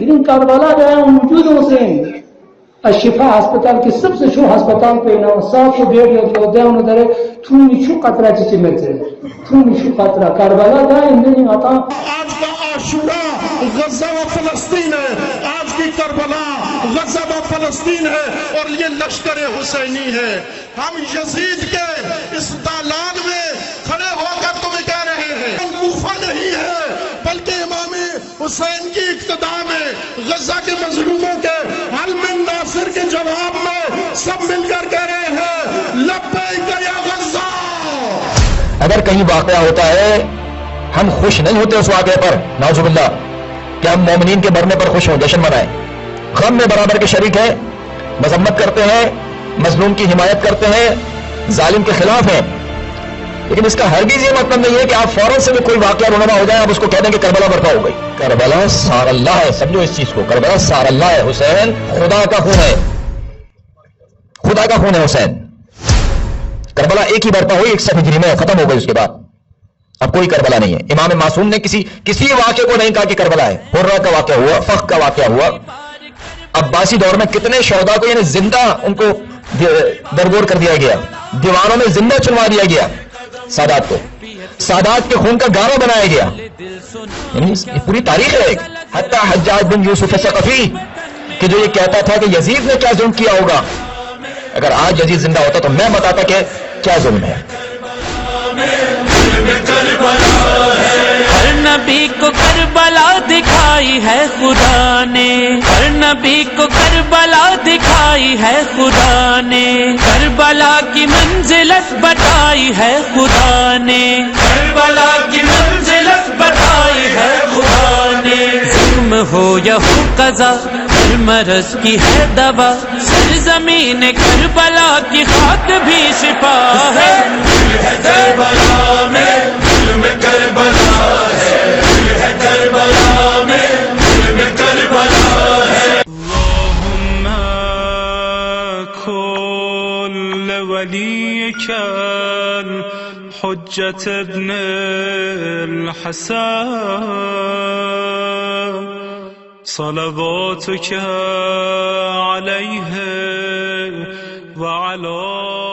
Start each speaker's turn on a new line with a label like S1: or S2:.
S1: لیکن کربلا گیا موجود حسین الشفا هسپتال که سب سے شو هسپتال پینا صاف و بیڑی و کودیان داره تونی شو قطره چی متره تونی شو قطره کربلا دا اندنی عطا
S2: آج کا عاشورا غزہ و فلسطین ہے، آج کی کربلا غزہ و فلسطین ہے اور یہ لشکر حسینی ہے۔ ہم یزید کے اس دالان میں کھڑے ہو کر تمہیں کہہ رہے ہیں کوفہ نہیں ہے بلکہ امام حسین کی اقتداء میں غزہ کے مظلوموں کے حل من ناصر کے جواب میں سب مل کر کہہ رہے ہیں لبیک یا غزہ۔
S3: اگر کہیں واقعہ ہوتا ہے ہم خوش نہیں ہوتے اس واقعے پر، نعوذ باللہ، کہ ہم مومنین کے مرنے پر خوش ہوں، جشن منائیں، غم میں برابر کے شریک ہیں، مذمت کرتے ہیں، مظلوم کی حمایت کرتے ہیں، ظالم کے خلاف ہیں، لیکن اس کا ہرگز یہ مطلب نہیں ہے کہ آپ فوراً سے بھی کوئی واقعہ رونما ہو جائے آپ اس کو کہہ دیں کہ کربلا برپا ہو گئی۔ کربلا سار اللہ ہے، سمجھو اس چیز کو، کربلا سار اللہ ہے، حسین خدا کا خون ہے، خدا کا خون ہے حسین۔ کربلا ایک ہی برپا ہوئی 61 ہجری میں، ختم ہو گئی، اس کے بعد اب کوئی کربلا نہیں ہے۔ امام معصوم نے کسی واقعے کو نہیں کہا کہ کربلا ہے۔ حرہ کا واقعہ ہوا، فخ کا واقعہ ہوا، عباسی دور میں کتنے شہداء کو یعنی زندہ ان کو درگور کر دیا گیا، دیواروں میں زندہ چنوا دیا گیا، سادات کو، سادات کے خون کا گارا بنایا گیا، یعنی یہ پوری تاریخ ہے۔ حتی حجاج بن یوسف ثقفی کہ جو یہ کہتا تھا کہ یزید نے کیا ظلم کیا ہوگا، اگر آج یزید زندہ ہوتا تو میں بتاتا کہ کیا ظلم ہے۔
S4: ہر نبی کو کربلا دکھائی ہے خدا نے، ہر نبی کو کربلا دکھائی ہے خدا نے، کربلا کی منزلت بتائی ہے خدا نے، کربلا کی منزلت بتائی ہے خدا نے۔ ظلم ہو یا ہو قضا، ہر مرض کی ہے دوا، سرزمین کربلا کی خاک بھی شفا ہے۔ کربلا میں ظلم کربلا ہے، کربلا میں ظلم کربلا ہے۔ اللہم کل ولیک الحجة ابن الحسن صلواتك علیہ وعلی